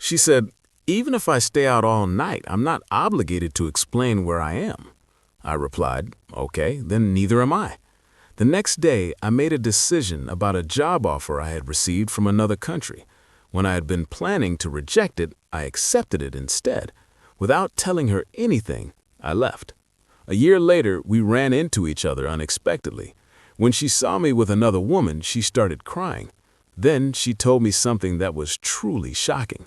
She said, "Even if I stay out all night, I'm not obligated to explain where I am." I replied, "Okay, then neither am I." The next day, I made a decision about a job offer I had received from another country. When I had been planning to reject it, I accepted it instead. Without telling her anything, I left. A year later, we ran into each other unexpectedly. When she saw me with another woman, she started crying. Then she told me something that was truly shocking.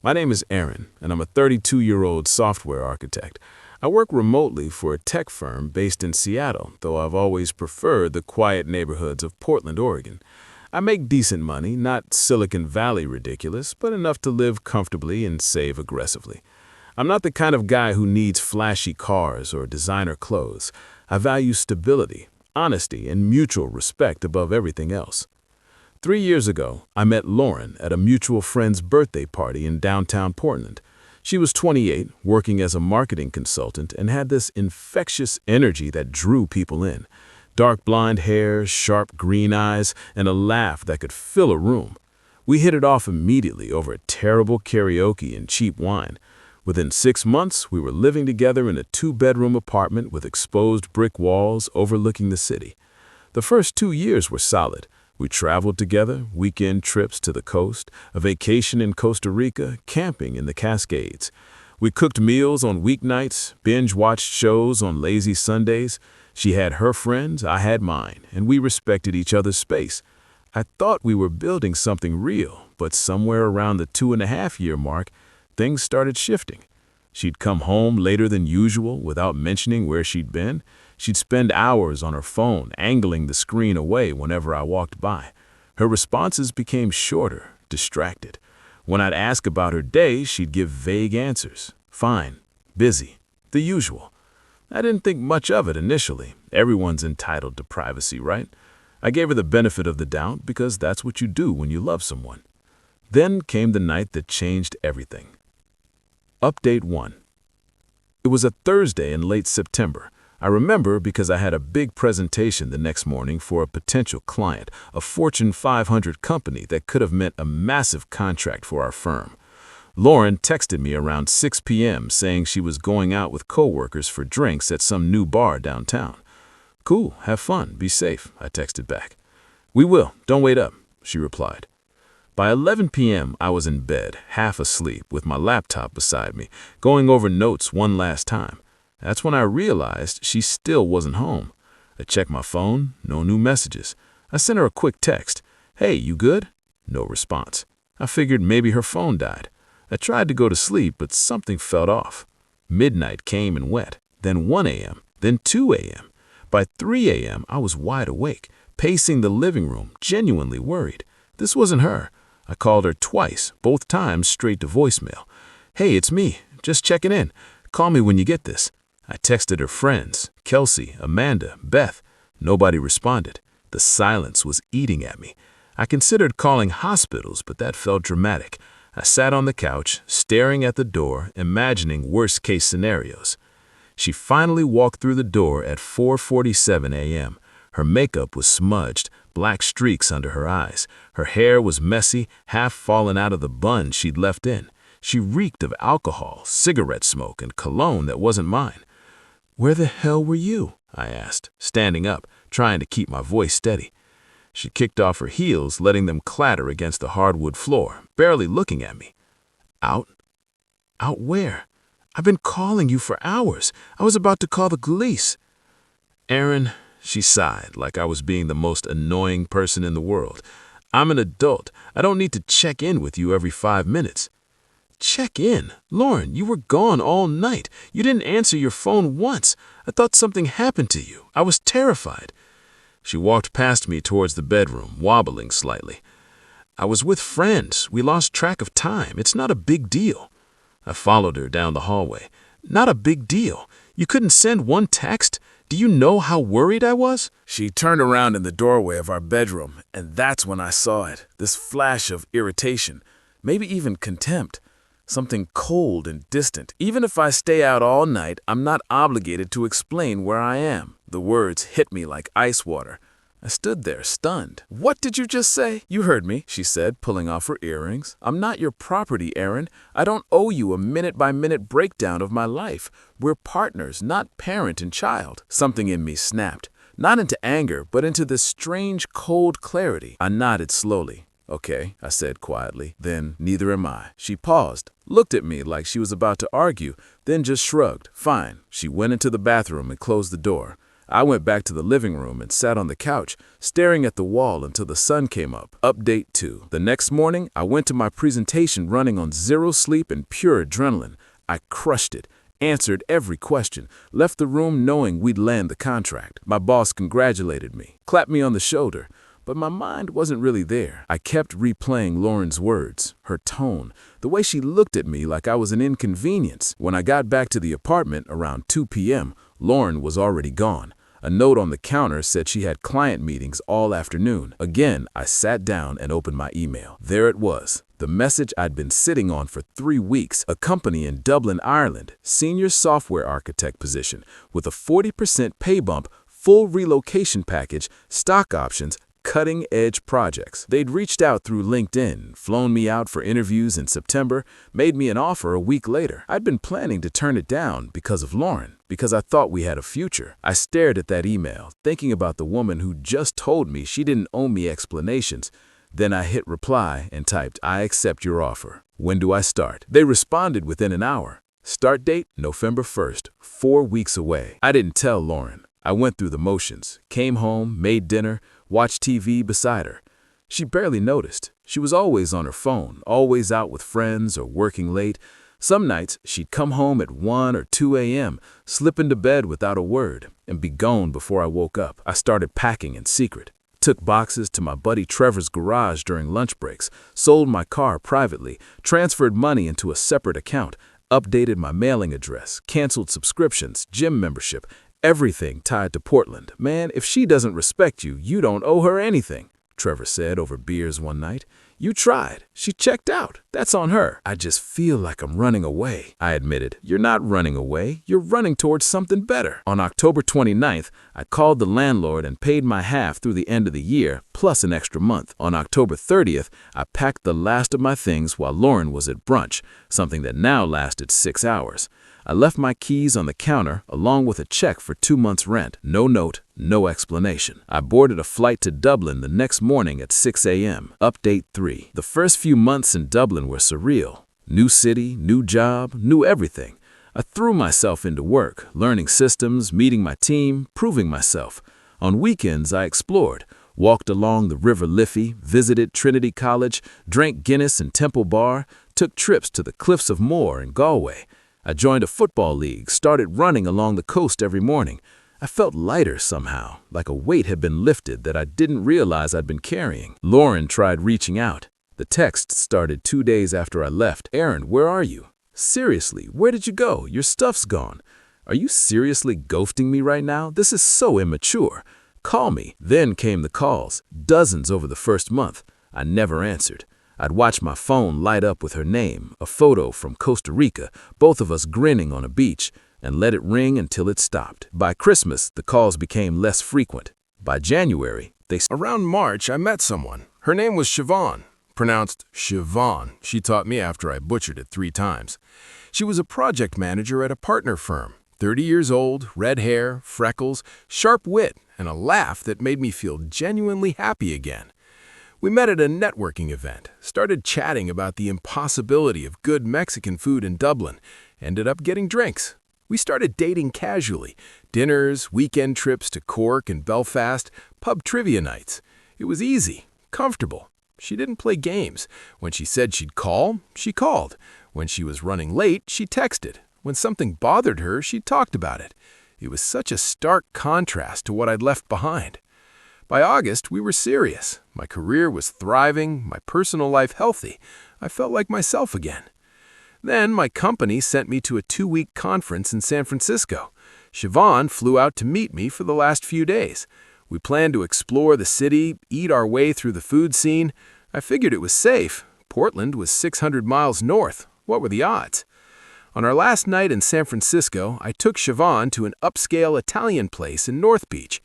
My name is Aaron, and I'm a 32-year-old software architect. I work remotely for a tech firm based in Seattle, though I've always preferred the quiet neighborhoods of Portland, Oregon. I make decent money, not Silicon Valley ridiculous, but enough to live comfortably and save aggressively. I'm not the kind of guy who needs flashy cars or designer clothes. I value stability, honesty, and mutual respect above everything else. 3 years ago, I met Lauren at a mutual friend's birthday party in downtown Portland. She was 28, working as a marketing consultant, and had this infectious energy that drew people in. Dark blonde hair, sharp green eyes, and a laugh that could fill a room. We hit it off immediately over terrible karaoke and cheap wine. Within 6 months, we were living together in a 2-bedroom apartment with exposed brick walls overlooking the city. The first 2 years were solid. We traveled together, weekend trips to the coast, a vacation in Costa Rica, camping in the Cascades. We cooked meals on weeknights, binge-watched shows on lazy Sundays. She had her friends, I had mine, and we respected each other's space. I thought we were building something real, but somewhere around the 2.5-year mark, things started shifting. She'd come home later than usual without mentioning where she'd been. She'd spend hours on her phone, angling the screen away whenever I walked by. Her responses became shorter, distracted. When I'd ask about her day, she'd give vague answers. Fine, busy, the usual. I didn't think much of it initially. Everyone's entitled to privacy, right? I gave her the benefit of the doubt because that's what you do when you love someone. Then came the night that changed everything. Update 1. It was a Thursday in late September. I remember because I had a big presentation the next morning for a potential client, a Fortune 500 company that could have meant a massive contract for our firm. Lauren texted me around 6 p.m. saying she was going out with coworkers for drinks at some new bar downtown. "Cool, have fun, be safe," I texted back. "We will, don't wait up," she replied. By 11 p.m., I was in bed, half asleep, with my laptop beside me, going over notes one last time. That's when I realized she still wasn't home. I checked my phone, no new messages. I sent her a quick text. "Hey, you good?" No response. I figured maybe her phone died. I tried to go to sleep, but something felt off. Midnight came and went, then 1 a.m., then 2 a.m. By 3 a.m., I was wide awake, pacing the living room, genuinely worried. This wasn't her. I called her twice, both times straight to voicemail. "Hey, it's me. Just checking in. Call me when you get this." I texted her friends, Kelsey, Amanda, Beth. Nobody responded. The silence was eating at me. I considered calling hospitals, but that felt dramatic. I sat on the couch, staring at the door, imagining worst-case scenarios. She finally walked through the door at 4:47 a.m. Her makeup was smudged, black streaks under her eyes. Her hair was messy, half fallen out of the bun she'd left in. She reeked of alcohol, cigarette smoke, and cologne that wasn't mine. "Where the hell were you?" I asked, standing up, trying to keep my voice steady. She kicked off her heels, letting them clatter against the hardwood floor, barely looking at me. "Out? Out where? I've been calling you for hours. I was about to call the police." "Aaron," she sighed, like I was being the most annoying person in the world. "I'm an adult. I don't need to check in with you every 5 minutes." "Check in? Lauren, you were gone all night. You didn't answer your phone once. I thought something happened to you. I was terrified." She walked past me towards the bedroom, wobbling slightly. "I was with friends. We lost track of time. It's not a big deal." I followed her down the hallway. "Not a big deal. You couldn't send one text? Do you know how worried I was?" She turned around in the doorway of our bedroom, and that's when I saw it, this flash of irritation, maybe even contempt. Something cold and distant. "Even if I stay out all night, I'm not obligated to explain where I am." The words hit me like ice water. I stood there, stunned. "What did you just say?" "You heard me," she said, pulling off her earrings. "I'm not your property, Aaron. I don't owe you a minute-by-minute breakdown of my life. We're partners, not parent and child." Something in me snapped, not into anger, but into this strange, cold clarity. I nodded slowly. "Okay," I said quietly. "Then neither am I." She paused, looked at me like she was about to argue, then just shrugged. "Fine." She went into the bathroom and closed the door. I went back to the living room and sat on the couch, staring at the wall until the sun came up. Update 2. The next morning, I went to my presentation running on zero sleep and pure adrenaline. I crushed it, answered every question, left the room knowing we'd land the contract. My boss congratulated me, clapped me on the shoulder, but my mind wasn't really there. I kept replaying Lauren's words, her tone, the way she looked at me like I was an inconvenience. When I got back to the apartment around 2 p.m., Lauren was already gone. A note on the counter said she had client meetings all afternoon. Again, I sat down and opened my email. There it was, the message I'd been sitting on for 3 weeks. A company in Dublin, Ireland, senior software architect position, with a 40% pay bump, full relocation package, stock options, cutting-edge projects. They'd reached out through LinkedIn, flown me out for interviews in September, made me an offer a week later. I'd been planning to turn it down because of Lauren, because I thought we had a future. I stared at that email, thinking about the woman who just told me she didn't owe me explanations. Then I hit reply and typed, "I accept your offer. When do I start?" They responded within an hour. Start date, November 1st, 4 weeks away. I didn't tell Lauren. I went through the motions, came home, made dinner, watched TV beside her. She barely noticed. She was always on her phone, always out with friends or working late. Some nights, she'd come home at 1 or 2 a.m., slip into bed without a word, and be gone before I woke up. I started packing in secret. Took boxes to my buddy Trevor's garage during lunch breaks, sold my car privately, transferred money into a separate account, updated my mailing address, canceled subscriptions, gym membership, everything tied to Portland. "Man, if she doesn't respect you, you don't owe her anything," Trevor said over beers one night. "You tried. She checked out. That's on her." "I just feel like I'm running away," I admitted. "You're not running away. You're running towards something better." On October 29th, I called the landlord and paid my half through the end of the year, plus an extra month. On October 30th, I packed the last of my things while Lauren was at brunch, something that now lasted 6 hours. I left my keys on the counter along with a check for 2 months' rent. No note, no explanation. I boarded a flight to Dublin the next morning at 6 a.m. Update 3. The first few months in Dublin were surreal. New city, new job, new everything. I threw myself into work, learning systems, meeting my team, proving myself. On weekends, I explored, walked along the River Liffey, visited Trinity College, drank Guinness in Temple Bar, took trips to the Cliffs of Moher in Galway. I joined a football league, started running along the coast every morning. I felt lighter somehow, like a weight had been lifted that I didn't realize I'd been carrying. Lauren tried reaching out. The text started 2 days after I left. "Aaron, where are you? Seriously, where did you go? Your stuff's gone. Are you seriously ghosting me right now? This is so immature. Call me." Then came the calls, dozens over the first month. I never answered. I'd watch my phone light up with her name, a photo from Costa Rica, both of us grinning on a beach, and let it ring until it stopped. By Christmas, the calls became less frequent. By January, Around March, I met someone. Her name was Siobhan, pronounced Siobhan. She taught me after I butchered it 3 times. She was a project manager at a partner firm. 30 years old, red hair, freckles, sharp wit, and a laugh that made me feel genuinely happy again. We met at a networking event, started chatting about the impossibility of good Mexican food in Dublin, ended up getting drinks. We started dating casually, dinners, weekend trips to Cork and Belfast, pub trivia nights. It was easy, comfortable. She didn't play games. When she said she'd call, she called. When she was running late, she texted. When something bothered her, she talked about it. It was such a stark contrast to what I'd left behind. By August, we were serious. My career was thriving, my personal life healthy. I felt like myself again. Then my company sent me to a 2-week conference in San Francisco. Siobhan flew out to meet me for the last few days. We planned to explore the city, eat our way through the food scene. I figured it was safe. Portland was 600 miles north. What were the odds? On our last night in San Francisco, I took Siobhan to an upscale Italian place in North Beach.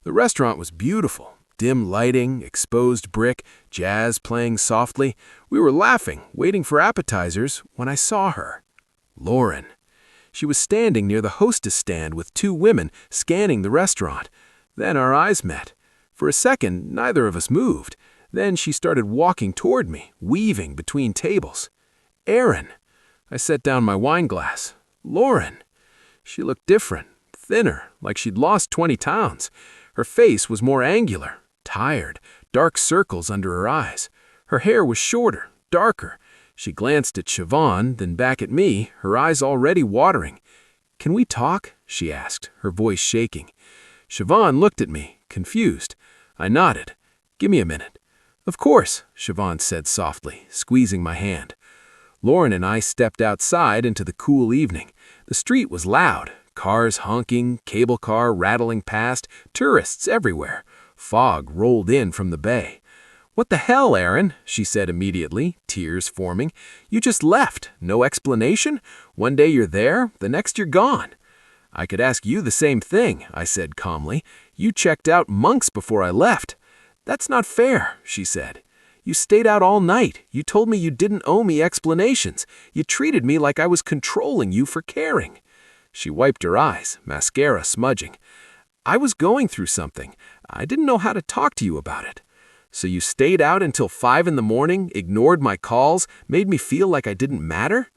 The restaurant was beautiful, dim lighting, exposed brick, jazz playing softly. We were laughing, waiting for appetizers, when I saw her. Lauren. She was standing near the hostess stand with two women scanning the restaurant. Then our eyes met. For a second, neither of us moved. Then she started walking toward me, weaving between tables. Erin. I set down my wine glass. Lauren. She looked different, thinner, like she'd lost 20 pounds. Her face was more angular, tired, dark circles under her eyes. Her hair was shorter, darker. She glanced at Siobhan, then back at me, her eyes already watering. "Can we talk?" she asked, her voice shaking. Siobhan looked at me, confused. I nodded. "Give me a minute." "Of course," Siobhan said softly, squeezing my hand. Lauren and I stepped outside into the cool evening. The street was loud, cars honking, cable car rattling past, tourists everywhere. Fog rolled in from the bay. "What the hell, Erin?" she said immediately, tears forming. "You just left. No explanation? One day you're there, the next you're gone." "I could ask you the same thing," I said calmly. "You checked out months before I left." "That's not fair," she said. "You stayed out all night. You told me you didn't owe me explanations. You treated me like I was controlling you for caring." She wiped her eyes, mascara smudging. "I was going through something. I didn't know how to talk to you about it." "So you stayed out until 5 in the morning, ignored my calls, made me feel like I didn't matter?"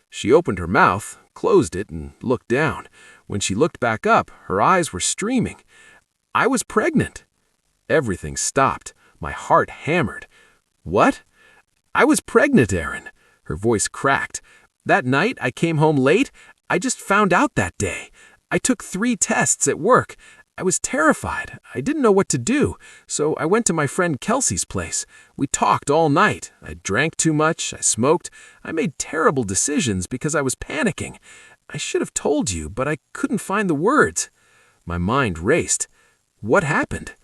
She opened her mouth, closed it, and looked down. When she looked back up, her eyes were streaming. "I was pregnant." Everything stopped. My heart hammered. "What?" "I was pregnant, Erin." Her voice cracked. "That night I came home late. I just found out that day. I took 3 tests at work. I was terrified. I didn't know what to do, so I went to my friend Kelsey's place. We talked all night. I drank too much. I smoked. I made terrible decisions because I was panicking. I should have told you, but I couldn't find the words." My mind raced. "What happened?"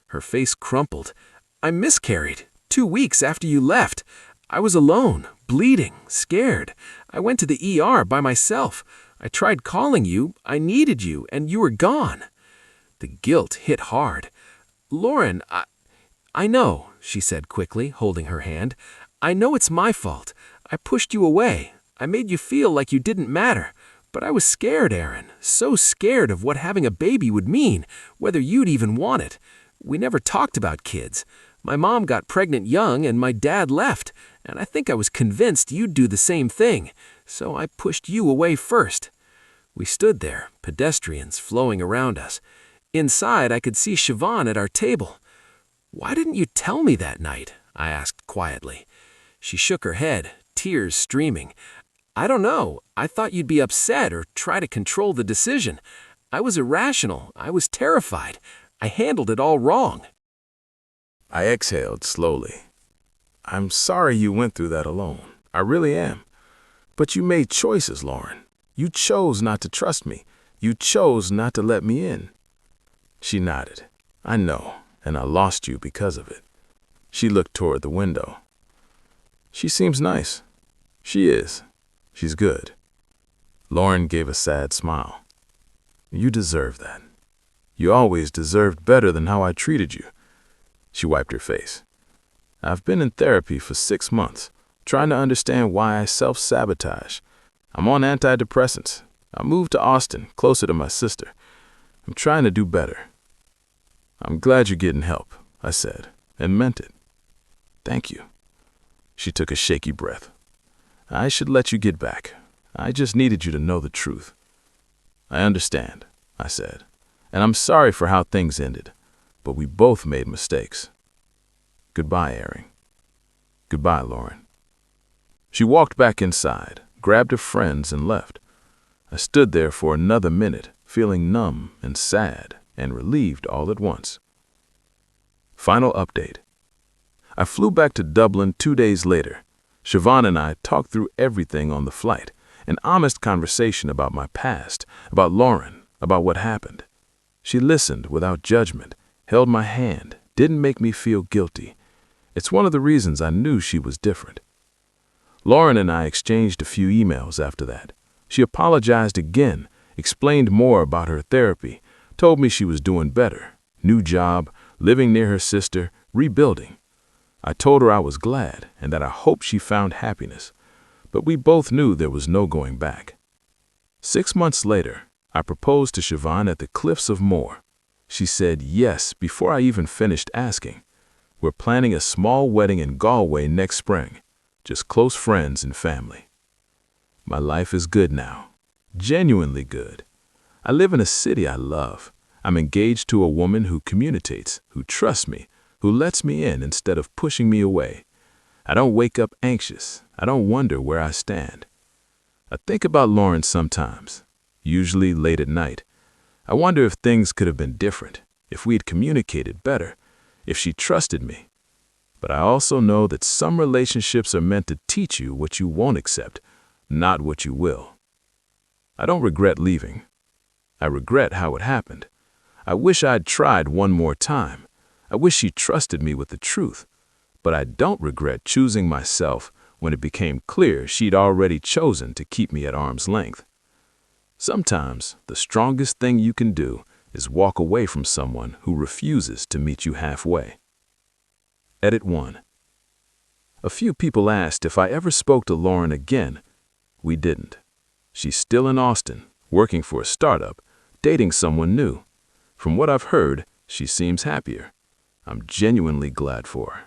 Her face crumpled. "I miscarried 2 weeks after you left. I was alone, bleeding, scared. I went to the ER by myself. I tried calling you. I needed you, and you were gone." The guilt hit hard. "Lauren, I know," she said quickly, holding her hand. "I know it's my fault. I pushed you away. I made you feel like you didn't matter. But I was scared, Erin, so scared of what having a baby would mean, whether you'd even want it. We never talked about kids. My mom got pregnant young and my dad left, and I think I was convinced you'd do the same thing, so I pushed you away first." We stood there, pedestrians flowing around us. Inside, I could see Siobhan at our table. "Why didn't you tell me that night?" I asked quietly. She shook her head, tears streaming. "I don't know. I thought you'd be upset or try to control the decision. I was irrational. I was terrified. I handled it all wrong." I exhaled slowly. "I'm sorry you went through that alone. I really am. But you made choices, Lauren. You chose not to trust me. You chose not to let me in." She nodded. "I know, and I lost you because of it." She looked toward the window. "She seems nice." "She is. She's good." Lauren gave a sad smile. "You deserve that. You always deserved better than how I treated you." She wiped her face. "I've been in therapy for 6 months, trying to understand why I self-sabotage. I'm on antidepressants. I moved to Austin, closer to my sister. I'm trying to do better." "I'm glad you're getting help," I said, and meant it. "Thank you." She took a shaky breath. "I should let you get back. I just needed you to know the truth." "I understand," I said, "and I'm sorry for how things ended, but we both made mistakes. Goodbye, Erin." "Goodbye, Lauren." She walked back inside, grabbed her friends, and left. I stood there for another minute, feeling numb and sad and relieved all at once. Final update. I flew back to Dublin 2 days later. Siobhan and I talked through everything on the flight, an honest conversation about my past, about Lauren, about what happened. She listened without judgment, held my hand, didn't make me feel guilty. It's one of the reasons I knew she was different. Lauren and I exchanged a few emails after that. She apologized again, explained more about her therapy, told me she was doing better, new job, living near her sister, rebuilding. I told her I was glad and that I hoped she found happiness, but we both knew there was no going back. 6 months later, I proposed to Siobhan at the Cliffs of Moher. She said yes before I even finished asking. We're planning a small wedding in Galway next spring, just close friends and family. My life is good now, genuinely good. I live in a city I love. I'm engaged to a woman who communicates, who trusts me, who lets me in instead of pushing me away. I don't wake up anxious. I don't wonder where I stand. I think about Lauren sometimes, usually late at night. I wonder if things could have been different, if we'd communicated better, if she trusted me. But I also know that some relationships are meant to teach you what you won't accept, not what you will. I don't regret leaving. I regret how it happened. I wish I'd tried one more time. I wish she trusted me with the truth. But I don't regret choosing myself when it became clear she'd already chosen to keep me at arm's length. Sometimes the strongest thing you can do is walk away from someone who refuses to meet you halfway. Edit 1. A few people asked if I ever spoke to Lauren again. We didn't. She's still in Austin, working for a startup, dating someone new. From what I've heard, she seems happier. I'm genuinely glad for her.